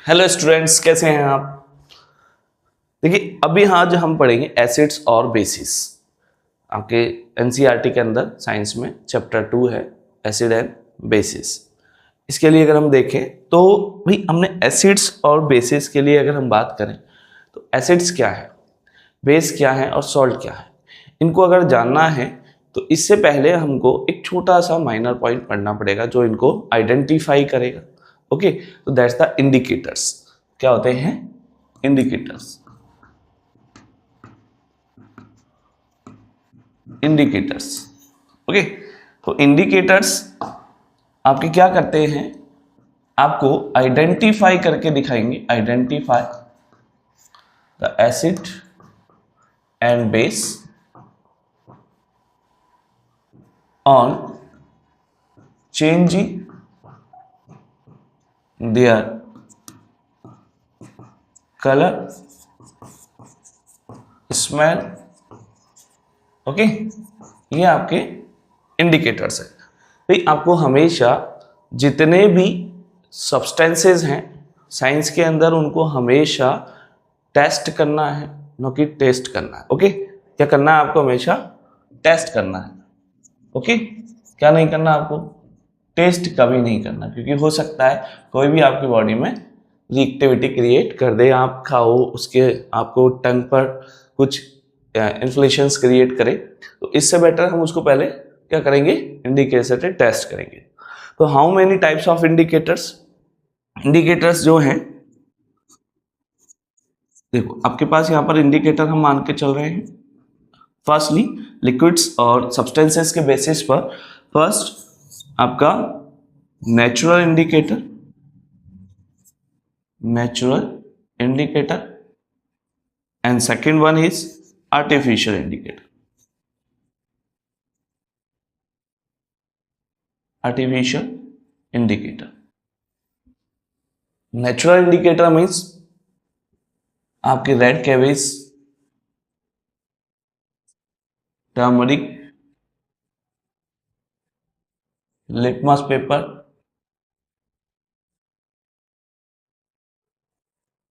Hello students, कैसे हैं आप। देखिए, अभी आज हम पढ़ेंगे एसिड्स और बेसिस। आपके एनसीईआरटी के अंदर साइंस में चैप्टर 2 है एसिड एंड बेसिस। इसके लिए अगर हम देखें तो भाई हमने एसिड्स और बेसिस के लिए अगर हम बात करें तो एसिड्स क्या है, बेस क्या है और सॉल्ट क्या है, इनको अगर जानना है तो इससे पहले हमको एक छोटा सा माइनर पॉइंट पढ़ना पड़ेगा जो इनको आइडेंटिफाई करेगा। ओके, तो दैट्स द इंडिकेटर्स। क्या होते हैं इंडिकेटर्स? Indicators, okay. तो इंडिकेटर्स आपके क्या करते हैं, आपको आइडेंटिफाई करके दिखाएंगे, identify the acid and base on changing their color, smell, okay. ये आपके इंडिकेटर्स है। भाई आपको हमेशा जितने भी सब्सटेंसेस हैं साइंस के अंदर उनको हमेशा टेस्ट करना है, न कि टेस्ट करना है। ओके, क्या करना है आपको? हमेशा टेस्ट करना है। ओके, क्या नहीं करना आपको? टेस्ट कभी नहीं करना, क्योंकि हो सकता है कोई भी आपकी बॉडी में रिएक्टिविटी क्रिएट कर दे, आप खाओ उसके आपको टंग पर कुछ इन्फ्लेशंस क्रिएट करे, तो इससे बेटर हम उसको पहले क्या करेंगे, इंडिकेटर से टेस्ट करेंगे। तो how many types of indicators? Indicators जो हैं, देखो आपके पास यहाँ पर इंडिकेटर हम मान के चल रहे हैं। फर्स्टली लिक्विड्स और सब्सटेंसेस के बेसिस पर फर्स्ट आपका natural indicator, and second one is artificial indicator. Natural indicator means आपके red cabbage, turmeric, litmus paper,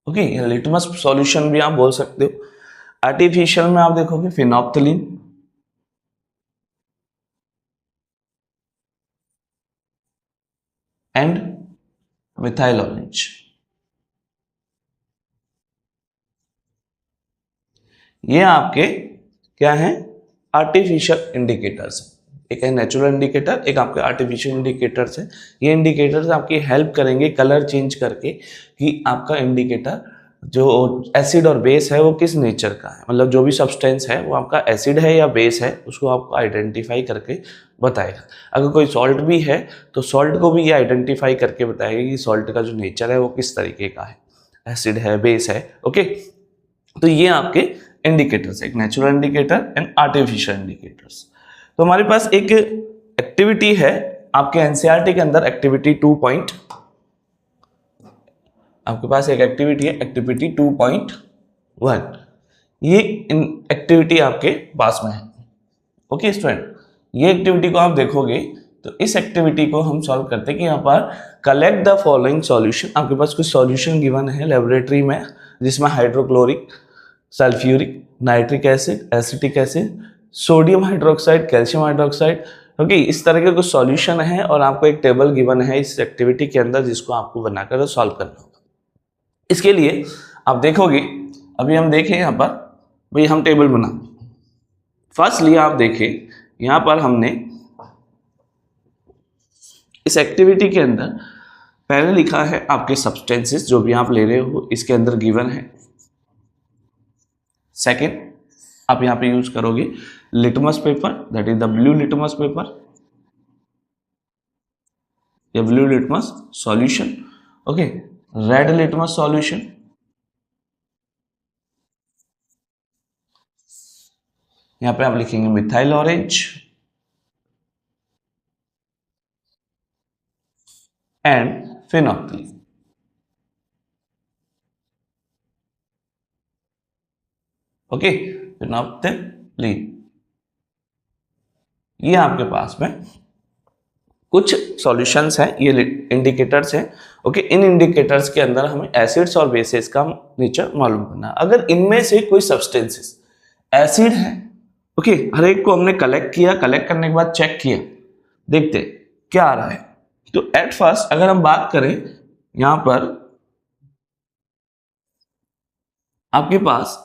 okay, litmus solution भी आप बोल सकते हो। आर्टिफिशियल में आप देखोगे फिनोप्थलीन, एंड मिथाइल ऑरेंज। ये आपके क्या हैं? Artificial indicators. एक है नेचुरल इंडिकेटर, एक आपके आर्टिफिशियल इंडिकेटर्स है। ये इंडिकेटर्स आपकी हेल्प करेंगे कलर चेंज करके कि आपका इंडिकेटर जो एसिड और बेस है वो किस नेचर का है, मतलब जो भी सब्सटेंस है वो आपका एसिड है या बेस है, उसको आपको आइडेंटिफाई करके बताएगा। अगर कोई सॉल्ट भी है तो सॉल्ट को भी ये आइडेंटिफाई करके बताएगा कि सॉल्ट का जो नेचर है वो किस तरीके का है, एसिड है, बेस है। ओके, तो ये आपके इंडिकेटर्स, एक natural indicator and artificial indicators. तो हमारे पास एक एक्टिविटी है आपके एनसीईआरटी के अंदर, एक्टिविटी 2. आपके पास एक एक्टिविटी है, एक्टिविटी 2.1। ये एक्टिविटी आपके पास में है। ओके स्टूडेंट, ये एक्टिविटी को आप देखोगे तो इस एक्टिविटी को हम सॉल्व करते हैं कि यहाँ पर कलेक्ट द फॉलोइंग सॉल्यूशन। आपके पास कुछ सॉल्यूशन गिवन है लेबोरेटरी में, जिसमें hydrochloric, sulphuric, nitric acid, acetic acid, sodium hydroxide, calcium hydroxide. Okay, इस तरह के कुछ सॉल्यूशन है और आपको एक टेबल गिवन है इस एक्टिविटी के अंदर, जिसको आपको बनाकर सॉल्व करना होगा। इसके लिए आप देखोगे, अभी हम देखें यहाँ पर, भाई हम टेबल बना, फर्स्टली आप देखें यहाँ पर हमने इस एक्टिविटी के अंदर पहले लिखा है आपके सब्सटेंसेस जो भी आप ले रहे हो इसके अंदर गिवन है। सेकेंड, आप यहाँ पे यूज करोगे litmus paper, that is the blue litmus paper या blue litmus solution. Okay, red litmus solution, यहाँ पे आप लिखेंगे methyl orange, and phenolphthalein. Okay, phenolphthalein. ये आपके पास में कुछ सॉल्यूशंस हैं, ये इंडिकेटर्स हैं। ओके, इन इंडिकेटर्स के अंदर हमें एसिड्स और बेसिस का नेचर मालूम करना है। अगर इनमें से कोई सब्सटेंसेस एसिड है, ओके, हर एक को हमने कलेक्ट किया, कलेक्ट करने के बाद चेक किया, देखते क्या आ रहा है। तो एट फर्स्ट अगर हम बात करें, यहां पर आपके पास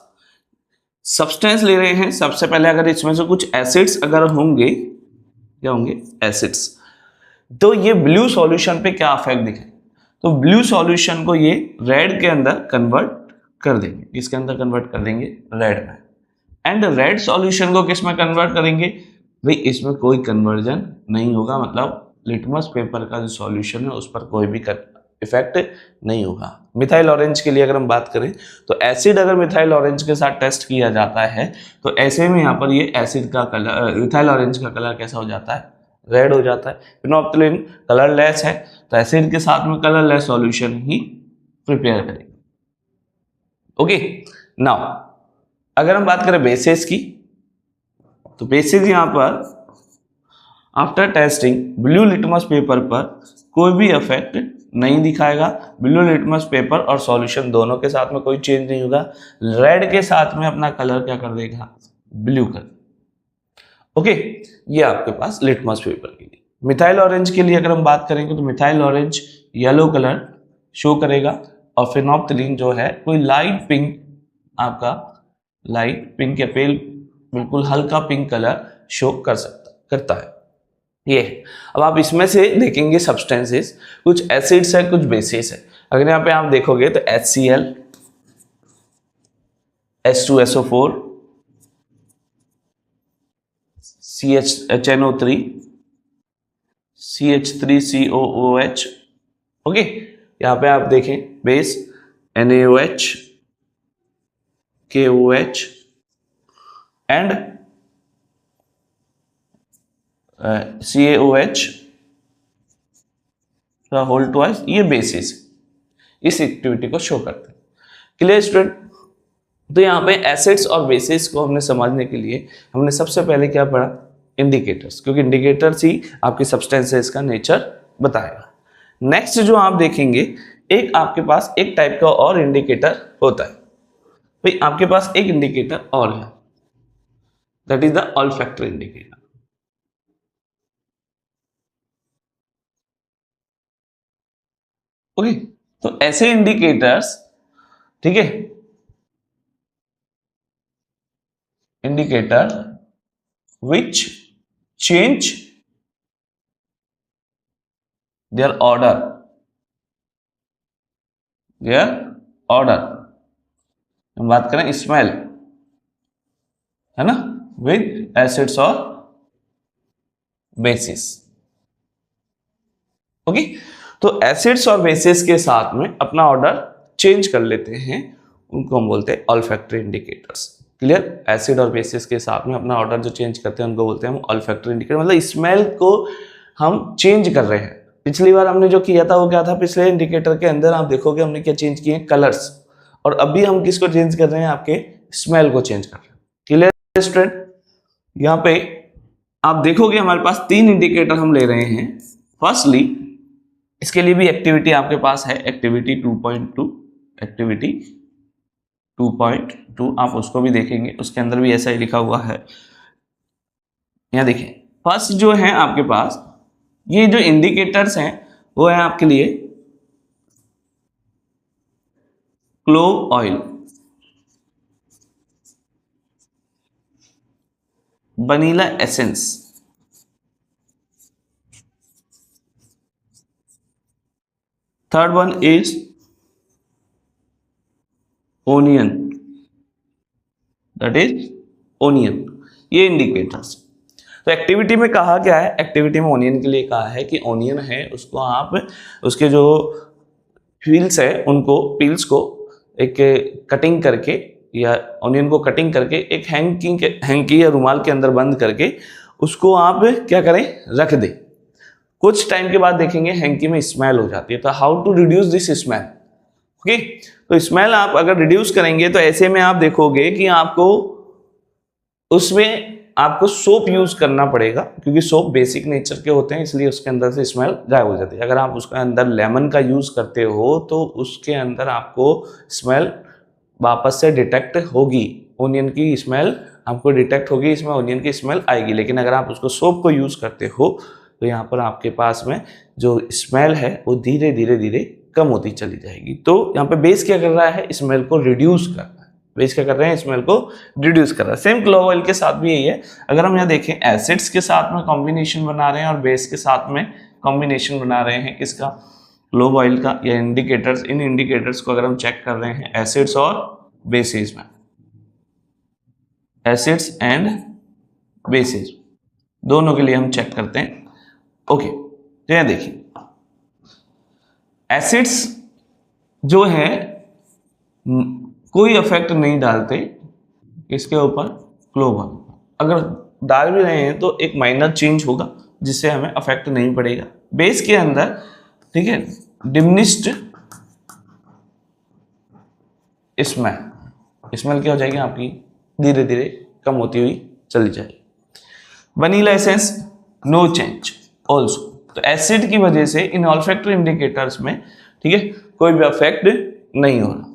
सब्सटेंस ले रहे हैं। सबसे पहले अगर इसमें से कुछ एसिड्स अगर होंगे, क्या होंगे, एसिड्स, तो ये ब्लू सॉल्यूशन पे क्या इफेक्ट दिखे, तो ब्लू सॉल्यूशन को ये रेड के अंदर कन्वर्ट कर देंगे। इसके अंदर कन्वर्ट कर देंगे रेड में, एंड रेड सॉल्यूशन को किस में कन्वर्ट करेंगे, भाई इसमें कोई कन्वर्जन नहीं होगा, मतलब लिटमस पेपर का जो सॉल्यूशन है उस पर कोई भी इफेक्ट नहीं होगा। मिथाइल ऑरेंज के लिए अगर हम बात करें, तो एसिड अगर मिथाइल ऑरेंज के साथ टेस्ट किया जाता है, तो ऐसे में यहाँ पर ये एसिड का कलर, मिथाइल ऑरेंज का कलर कैसा हो जाता है, रेड हो जाता है। फिनोप्थिलीन कलरलेस है, तो एसिड के साथ में कलरलेस सॉल्यूशन ही प्रिपेयर करेंगे। ओके, नाउ अगर हम बात करें बेसिस की, तो बेसिस यहां पर after testing blue litmus paper पर कोई भी इफेक्ट नहीं दिखाएगा। ब्लू लिटमस पेपर और सॉल्यूशन दोनों के साथ में कोई चेंज नहीं होगा। रेड के साथ में अपना कलर क्या कर देगा, ब्लू कर। ओके, ये आपके पास लिटमस पेपर के लिए। मिथाइल ऑरेंज के लिए अगर हम बात करेंगे, तो methyl orange yellow colour show करेगा, और फिनोप्थिलीन जो है कोई लाइट पिंक, आपका लाइट पिंक या पेल, बिल्कुल हल्का पिंक कलर शो करता है। ये है। अब आप इसमें से देखेंगे सब्सटेंसेस, कुछ एसिड्स है, कुछ बेसिस है। अगर यहाँ पे आप देखोगे तो HCl, H2SO4, HNO3, CH3COOH। Okay, यहाँ पे आप देखें base NaOH, KOH and CaOH का होल ट्वाइस, ये बेसिस इस एक्टिविटी को शो करते हैं। Clear student? तो यहाँ पे एसिड्स और बेसिस को हमने समझने के लिए हमने सबसे पहले क्या पढ़ा, इंडिकेटर्स, क्योंकि इंडिकेटर्स ही आपकी सब्सटेंसेस का नेचर बताएगा। नेक्स्ट जो आप देखेंगे, एक आपके पास एक टाइप का और इंडिकेटर होता है। भाई आपके पास एक इंडिकेटर और है, that is the olfactory indicator. Okay, तो ऐसे इंडिकेटर्स, ठीक है, indicator which change their order, हम बात करें स्मेल, है ना, विद एसिड्स और बेसिस। ओके, तो एसिड्स और बेसिस के साथ में अपना ऑर्डर चेंज कर लेते हैं, उनको हम बोलते हैं ऑल्फैक्टरी इंडिकेटर्स। क्लियर? एसिड और बेसिस के साथ में अपना ऑर्डर जो चेंज करते हैं उनको बोलते हैं हम ऑल्फैक्टरी इंडिकेटर, मतलब स्मेल को हम चेंज कर रहे हैं। पिछली बार हमने जो किया था वो क्या था, पिछले इंडिकेटर के अंदर आप देखोगे हमने क्या चेंज किए, कलर्स, और अभी हम किसको चेंज कर रहे हैं, आपके स्मेल को चेंज कर रहे हैं। Clear student? यहाँ पे आप देखोगे हमारे पास 3 इंडिकेटर हम ले रहे हैं। फर्स्टली इसके लिए भी एक्टिविटी आपके पास है, एक्टिविटी 2.2, एक्टिविटी 2.2 आप उसको भी देखेंगे, उसके अंदर भी ऐसा ही लिखा हुआ है। यहाँ देखिए, फर्स्ट जो है आपके पास ये जो इंडिकेटर्स हैं वो है आपके लिए clove oil, vanilla essence, third one is onion, that is onion. ये इंडिकेटर्स। तो एक्टिविटी में कहा क्या है, एक्टिविटी में ओनियन के लिए कहा है कि ओनियन है उसको आप उसके जो पील्स है उनको, पील्स को एक कटिंग करके, या ओनियन को कटिंग करके एक हैंकी या रुमाल के अंदर बंद करके उसको आप क्या करें, रख दें। कुछ टाइम के बाद देखेंगे हैंकी में स्मेल हो जाती है। तो how to reduce this smell? Okay, तो स्मेल आप अगर रिड्यूस करेंगे तो ऐसे में आप देखोगे कि आपको उसमें आपको सोप यूज करना पड़ेगा, क्योंकि सोप बेसिक नेचर के होते हैं, इसलिए उसके अंदर से स्मेल गायब हो जाती है। अगर आप उसके अंदर लेमन का यूज करते हो तो उसके अंदर आपको स्मेल वापस से डिटेक्ट होगी, ओनियन की स्मेल आपको डिटेक्ट होगी, इसमें ओनियन की स्मेल आएगी। लेकिन अगर आप उसको सोप को यूज करते हो तो यहाँ पर आपके पास में जो स्मेल है वो धीरे धीरे धीरे कम होती चली जाएगी। तो यहाँ पे बेस क्या कर रहा है, स्मेल को रिड्यूस कर रहा है। बेस क्या कर रहे हैं, स्मेल को रिड्यूस कर रहा है। सेम क्लोव ऑयल के साथ भी यही है। अगर हम यहाँ देखें एसिड्स के साथ में कॉम्बिनेशन बना रहे हैं और बेस के साथ में कॉम्बिनेशन बना रहे हैं किसका, क्लोव ऑयल का, या इंडिकेटर्स, इन इंडिकेटर्स को अगर हम चेक कर रहे हैं एसिड्स और बेसिस में, एसिड्स एंड बेसिस दोनों के लिए हम चेक करते हैं। ओके, तो यहाँ देखिए एसिड्स जो है कोई इफेक्ट नहीं डालते इसके ऊपर, क्लोव ऑयल। अगर डाल भी रहे हैं तो एक माइनर चेंज होगा जिससे हमें इफेक्ट नहीं पड़ेगा। बेस के अंदर, ठीक है, डिमिनिश्ड स्मेल क्या हो जाएगी आपकी, धीरे धीरे कम होती हुई चली जाएगी। Vanilla essence no change also. तो एसिड की वजह से इन ऑल्फैक्टरी इंडिकेटर्स में, ठीक है, कोई भी इफेक्ट नहीं हो रहा।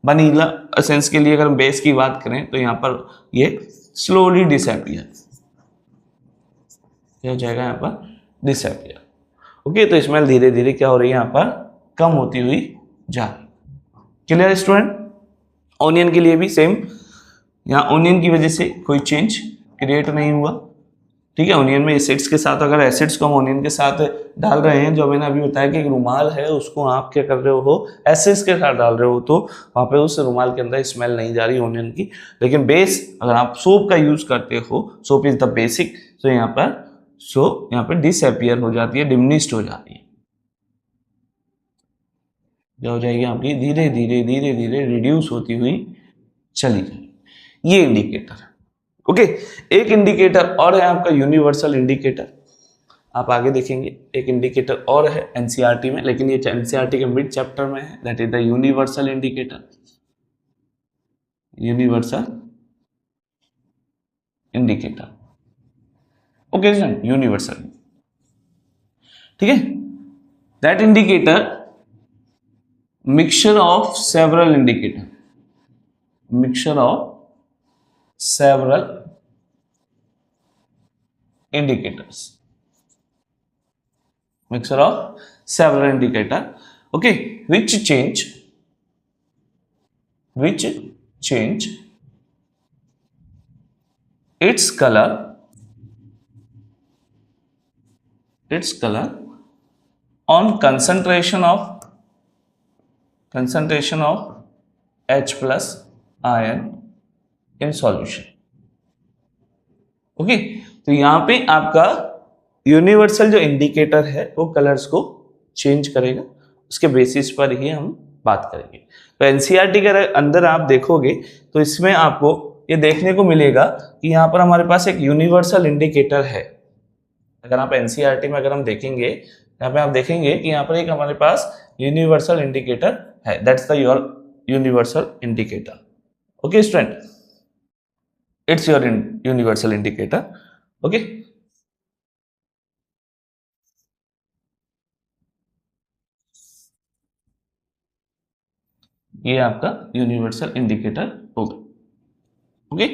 वनीला एसेंस के लिए अगर हम बेस की बात करें तो यहाँ पर ये स्लोली डिसअपीयर, क्या हो जाएगा यहाँ पर, डिसअपीयर। ओके, तो स्मेल धीरे धीरे क्या हो रही है यहाँ पर, कम होती हुई जा रही। Clear student? ऑनियन के लिए भी सेम, यहाँ ऑनियन की वजह से कोई चेंज क्रिएट नहीं हुआ, ठीक है। ऑनियन में एसिड्स के साथ, अगर एसिड्स को हम ऑनियन के साथ डाल रहे हैं, जो मैंने अभी बताया कि एक रुमाल है उसको आप क्या कर रहे हो, एसिड्स के साथ डाल रहे हो, तो वहाँ पे उस रुमाल के अंदर स्मेल नहीं जा रही ऑनियन की। लेकिन बेस अगर आप सोप का यूज करते हो, सोप इज द बेसिक, तो यहाँ पर डिसअपीयर हो जाती है, डिमिनिश्ड हो जाती है, क्या हो जाएगी आपकी, धीरे धीरे धीरे धीरे रिड्यूस होती हुई चली जाएगी। ये इंडिकेटर है। ओके, एक इंडिकेटर और है आपका यूनिवर्सल इंडिकेटर। आप आगे देखेंगे एक इंडिकेटर और है एनसीईआरटी में, लेकिन ये एनसीईआरटी के मिड चैप्टर में है, that is the universal indicator. Universal indicator, okay sir, universal, ठीक है। That indicator mixture of several indicator, mixture of several indicators, mixture of several indicator, okay, which change its color on concentration of H plus ion in solution. Okay, तो यहां पे आपका universal जो indicator है वो colours को change करेगा, उसके बेसिस पर ही हम बात करेंगे। तो एनसीईआरटी के अंदर आप देखोगे तो इसमें आपको ये देखने को मिलेगा कि यहाँ पर हमारे पास एक यूनिवर्सल इंडिकेटर है। अगर आप एनसीईआरटी में अगर हम देखेंगे, यहाँ पे आप देखेंगे कि यहाँ पर एक हमारे पास यूनिवर्सल इंडिकेटर है, that's the your universal indicator. Okay student, it's your universal indicator, okay। ये आपका यूनिवर्सल इंडिकेटर होगा, ओके।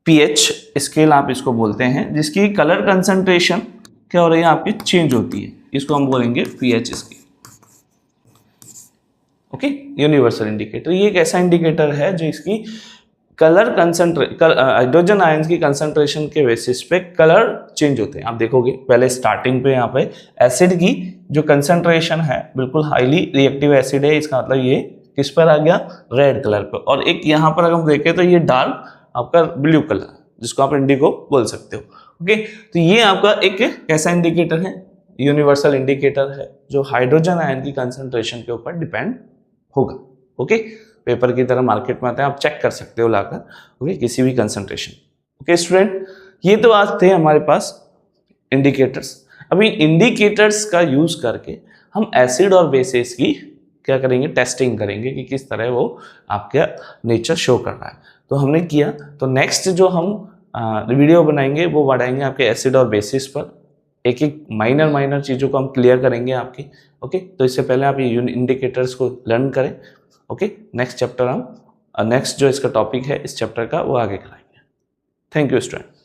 पीएच स्केल आप इसको बोलते हैं, जिसकी कलर कंसंट्रेशन क्या हो रही है आपकी, चेंज होती है, इसको हम बोलेंगे pH scale, okay. Universal indicator ये एक ऐसा इंडिकेटर है जो इसकी कलर हाइड्रोजन आयंस की कंसंट्रेशन के बेसिस पे कलर चेंज होते हैं। आप देखोगे पहले स्टार्टिंग पे यहाँ पे एसिड की जो कंसंट्रेशन है बिल्कुल हाईली रिएक्टिव एसिड है, इसका मतलब ये किस पर आ गया, रेड कलर पर। और एक यहाँ पर अगर हम देखें तो ये डार्क आपका ब्लू कलर, जिसको आप इंडिगो बोल सकते हो, ओके। तो ये आपका एक कैसा इंडिकेटर है, यूनिवर्सल इंडिकेटर है, जो हाइड्रोजन आयन की कंसंट्रेशन के ऊपर डिपेंड होगा, ओके। पेपर की तरह मार्केट में आते हैं, आप चेक कर सकते हो लाकर, ओके, किसी भी कंसंट्रेशन। ओके स्टूडेंट, ये तो आज थे हमारे पास इंडिकेटर्स। अभी इंडिकेटर्स का यूज करके हम एसिड और बेसिस की क्या करेंगे, टेस्टिंग करेंगे कि किस तरह वो आपका नेचर शो कर रहा है। तो हमने किया, तो नेक्स्ट जो हम वीडियो बनाएंगे वो बढ़ाएंगे आपके एसिड और बेसिस पर, एक एक माइनर चीज़ों को हम क्लियर करेंगे आपकी। ओके, तो इससे पहले आप ये इंडिकेटर्स को लर्न करें। ओके, नेक्स्ट चैप्टर हम नेक्स्ट जो इसका टॉपिक है इस चैप्टर का वो आगे कराएंगे। Thank you student.